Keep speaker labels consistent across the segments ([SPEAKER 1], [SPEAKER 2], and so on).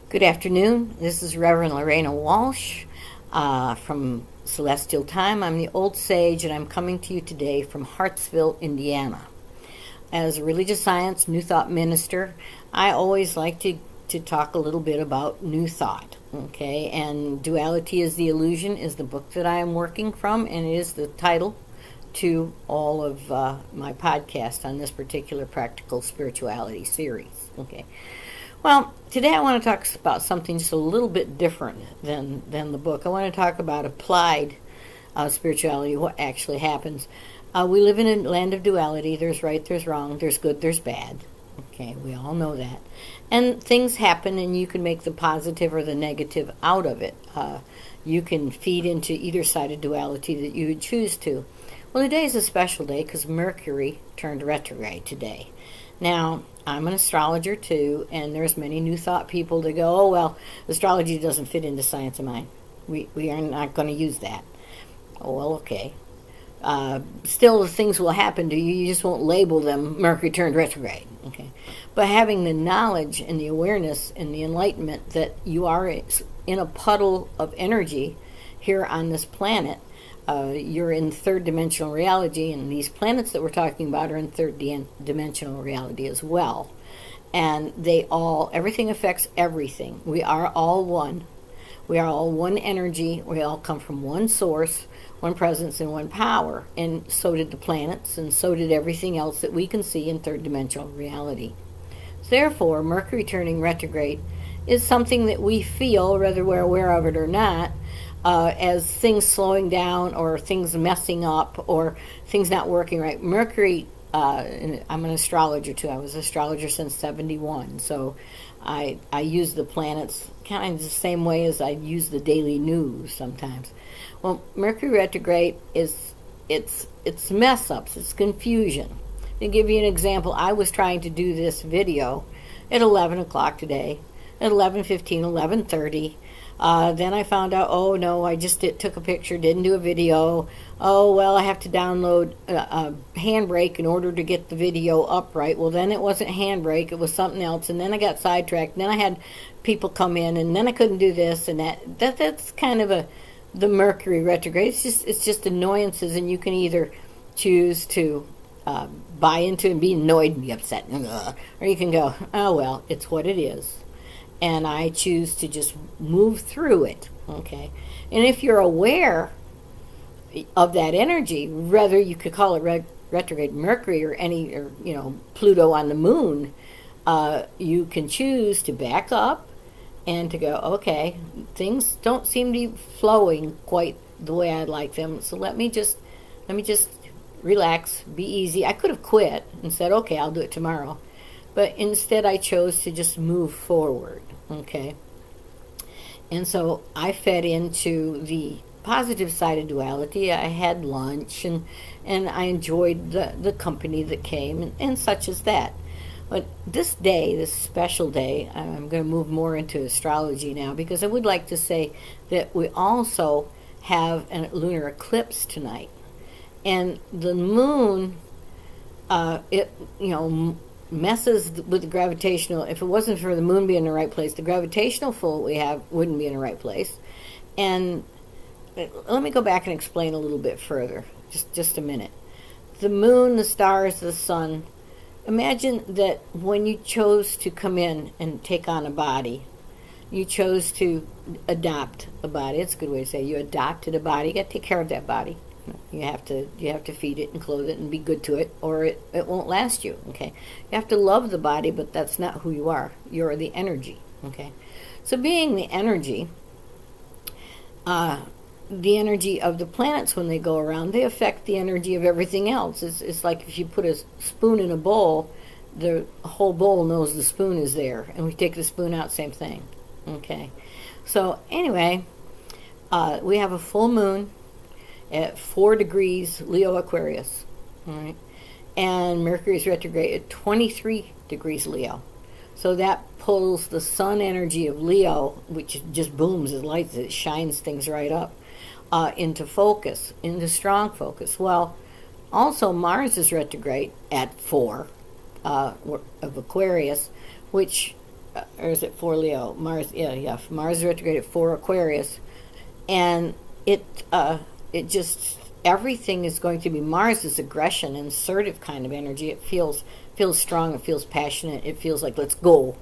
[SPEAKER 1] Good afternoon. This is Reverend Lorena Walsh from Celestial Time. I'm the Old Sage, and I'm coming to you today from Hartsville, Indiana. As a religious science New Thought minister, I always like to talk a little bit about New Thought. Okay, and Duality is the Illusion is the book that I am working from, and it is the title to all of my podcast on this particular practical spirituality series. Okay. Well, today I want to talk about something just a little bit different than the book. I want to talk about applied spirituality, what actually happens. We live in a land of duality. There's right, there's wrong, there's good, there's bad. Okay, we all know that. And things happen, and you can make the positive or the negative out of it. You can feed into either side of duality that you would choose to. Well, today is a special day because Mercury turned retrograde today. Now, I'm an astrologer too, and there's many New Thought people that go, oh, well, astrology doesn't fit into science of mind. We are not going to use that. Oh, well, okay. Still, things will happen to you. You just won't label them Mercury turned retrograde. Okay. But having the knowledge and the awareness and the enlightenment that you are in a puddle of energy here on this planet, you're in third dimensional reality, and these planets that we're talking about are in third dimensional reality as well. And everything affects everything. We are all one. We are all one energy. We all come from one source, one presence, and one power. And so did the planets, and so did everything else that we can see in third dimensional reality. Therefore, Mercury turning retrograde is something that we feel, whether we're aware of it or not, as things slowing down or things messing up or things not working right. Mercury, I'm an astrologer too. I was an astrologer since 71. So I use the planets kind of the same way as I use the daily news sometimes. Well, Mercury retrograde it's mess ups, it's confusion. To give you an example, I was trying to do this video at 11 o'clock today, at 11:15, 11:30. Then I found out, oh no, I just took a picture, didn't do a video. Oh, well, I have to download a Handbrake in order to get the video upright. Well, then it wasn't Handbrake, it was something else. And then I got sidetracked. And then I had people come in, and then I couldn't do this and that. That's kind of the Mercury retrograde. It's just annoyances, and you can either choose to buy into and be annoyed and be upset, or you can go, oh well, it's what it is. And I choose to just move through it, okay? And if you're aware of that energy, whether you could call it retrograde Mercury or Pluto on the moon, you can choose to back up and to go, okay, things don't seem to be flowing quite the way I'd like them, so let me just relax, be easy. I could have quit and said, okay, I'll do it tomorrow. But instead I chose to just move forward, okay? And so I fed into the positive side of duality. I had lunch, and I enjoyed the company that came, and such as that. But this day, this special day, I'm going to move more into astrology now, because I would like to say that we also have a lunar eclipse tonight. And the moon, messes with the gravitational. If it wasn't for the moon being in the right place, the gravitational pull we have wouldn't be in the right place. And let me go back and explain a little bit further, just a minute. The moon, the stars, the sun. Imagine that when you chose to come in and take on a body, you chose to adopt a body. It's a good way to say it. You adopted a body. You got to take care of that body. You have to feed it and clothe it and be good to it, or it won't last you, okay? You have to love the body, but that's not who you are. You're the energy, okay? So being the energy of the planets when they go around, they affect the energy of everything else. It's like if you put a spoon in a bowl, the whole bowl knows the spoon is there, and we take the spoon out, same thing, okay? So anyway, we have a full moon at 4 degrees Leo Aquarius, all right? And Mercury is retrograde at 23 degrees Leo. So that pulls the sun energy of Leo, which just booms, it lights, it shines things right up, into focus, into strong focus. Well, also Mars is retrograde at 4 of Aquarius, which or is it for Leo? Mars, yeah. Mars retrograde at 4 Aquarius, and it just everything is going to be Mars is aggression and assertive kind of energy. It feels strong. It feels passionate. It feels like let's go,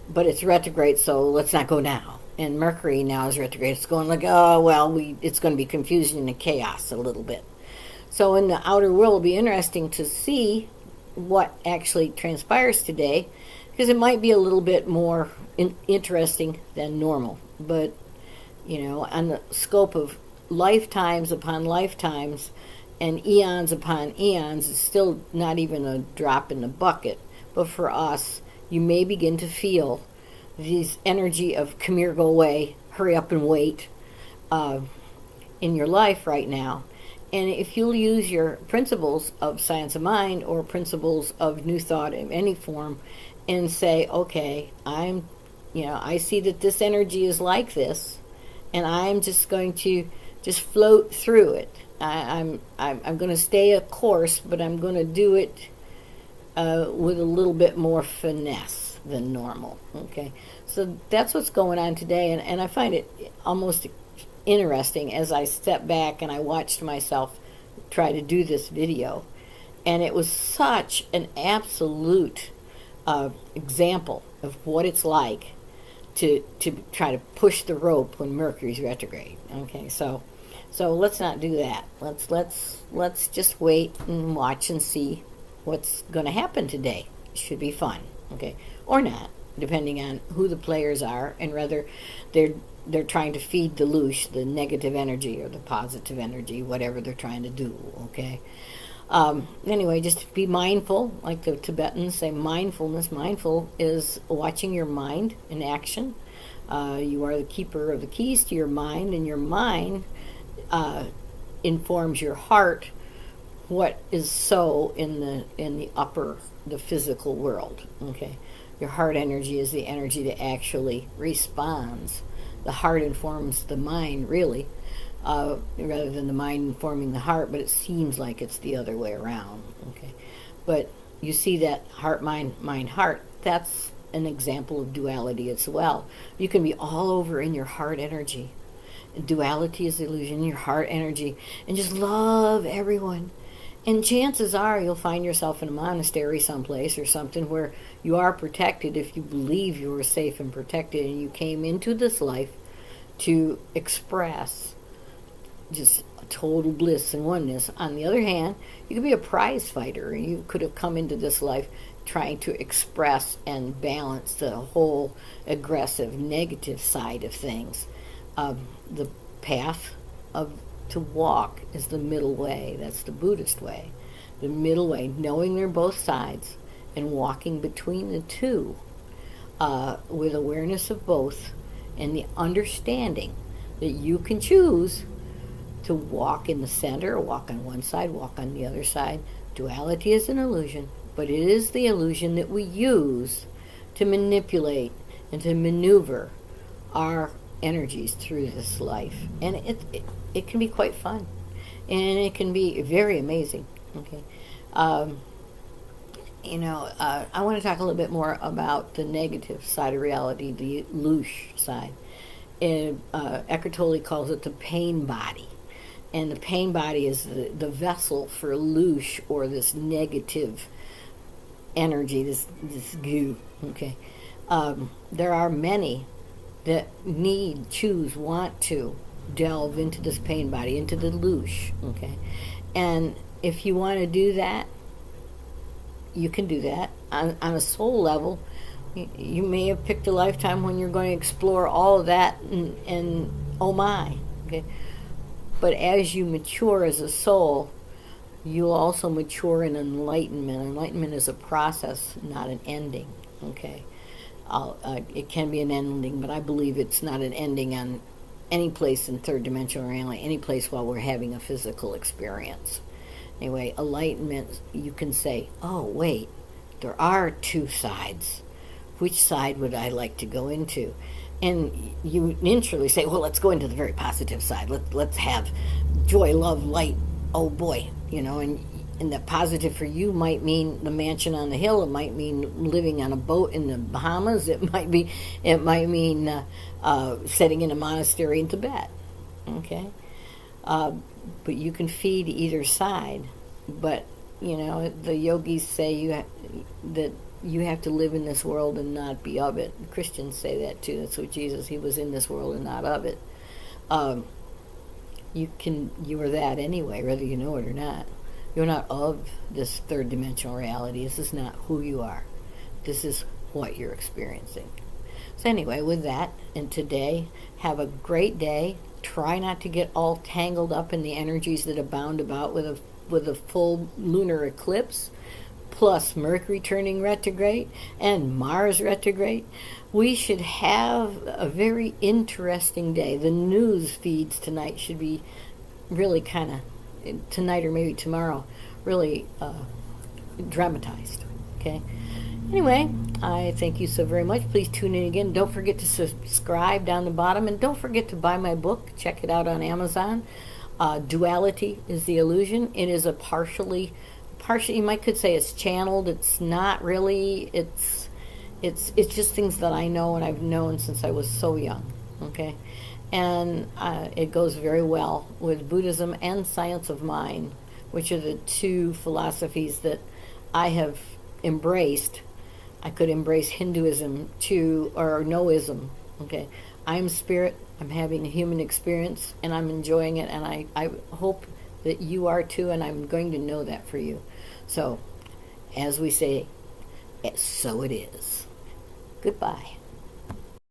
[SPEAKER 1] but it's retrograde, so let's not go now. And Mercury now is retrograde. It's going like, oh well, it's going to be confusion and chaos a little bit. So in the outer world, it'll be interesting to see what actually transpires today, because it might be a little bit more interesting than normal. But on the scope of lifetimes upon lifetimes and eons upon eons, it's still not even a drop in the bucket. But for us, you may begin to feel this energy of come here, go away, hurry up and wait in your life right now. And if you'll use your principles of science of mind or principles of new thought in any form and say, okay, I see that this energy is like this, and I'm just going to just float through it. I'm going to stay a course, but I'm going to do it with a little bit more finesse than normal. Okay, so that's what's going on today, and I find it almost interesting as I step back and I watched myself try to do this video, and it was such an absolute example of what it's like to try to push the rope when Mercury's retrograde. Okay, so let's not do that. Let's just wait and watch and see what's going to happen today. It should be fun, okay, or not, depending on who the players are and whether they're trying to feed the louche, the negative energy or the positive energy, whatever they're trying to do. Okay. Anyway, just be mindful, like the Tibetans say, mindfulness. Mindful is watching your mind in action. You are the keeper of the keys to your mind, and your mind informs your heart what is so in the upper, the physical world. Okay, your heart energy is the energy that actually responds. The heart informs the mind, really, rather than the mind informing the heart, but it seems like it's the other way around. Okay, but you see that heart, mind, heart, that's an example of duality as well. You can be all over in your heart energy. Duality is the illusion, your heart energy, and just love everyone. And chances are you'll find yourself in a monastery someplace or something where you are protected if you believe you are safe and protected, and you came into this life to express just total bliss and oneness. On the other hand, you could be a prize fighter. You could have come into this life trying to express and balance the whole aggressive, negative side of things. The path to walk is the middle way. That's the Buddhist way. The middle way, knowing they're both sides and walking between the two with awareness of both and the understanding that you can choose to walk in the center or walk on one side, walk on the other side. Duality is an illusion, but it is the illusion that we use to manipulate and to maneuver our energies through this life. And it can be quite fun, and it can be very amazing. Okay, I want to talk a little bit more about the negative side of reality, the louche side. Eckhart Tolle calls it the pain body, and the pain body is the vessel for louche, or this negative energy, this goo. Okay, there are many that want to delve into this pain body, into the louche. Okay, and if you want to do that, you can do that on a soul level. You may have picked a lifetime when you're going to explore all of that, and oh my, okay. But as you mature as a soul, you'll also mature in enlightenment. Enlightenment is a process, not an ending. Okay, it can be an ending, but I believe it's not an ending on any place in third dimensional reality, any place while we're having a physical experience. Anyway, enlightenment, you can say, oh wait, there are two sides. Which side would I like to go into? And you naturally say, well, let's go into the very positive side. Let's have joy, love, light. Oh boy, and And the positive for you might mean the mansion on the hill. It might mean living on a boat in the Bahamas. It might mean sitting in a monastery in Tibet. Okay, but you can feed either side. But the yogis say that you have to live in this world and not be of it. Christians say that too. That's what Jesus. He was in this world and not of it. You are that anyway, whether you know it or not. You're not of this third dimensional reality. This is not who you are. This is what you're experiencing. So anyway, with that, and today, have a great day. Try not to get all tangled up in the energies that abound about with a full lunar eclipse, plus Mercury turning retrograde and Mars retrograde. We should have a very interesting day. The news feeds tonight should be really kind of, tonight or maybe tomorrow, really dramatized. Okay? Anyway, I thank you so very much. Please tune in again. Don't forget to subscribe down the bottom, and don't forget to buy my book. Check it out on Amazon. Duality is the Illusion. It is a partially, you might could say it's channeled. It's not really. It's just things that I know and I've known since I was so young. Okay, and it goes very well with Buddhism and science of mind, which are the two philosophies that I have embraced. I could embrace Hinduism too, or Noism. Okay, I'm spirit. I'm having a human experience, and I'm enjoying it, and I hope that you are too, and I'm going to know that for you. So, as we say, so it is. Goodbye.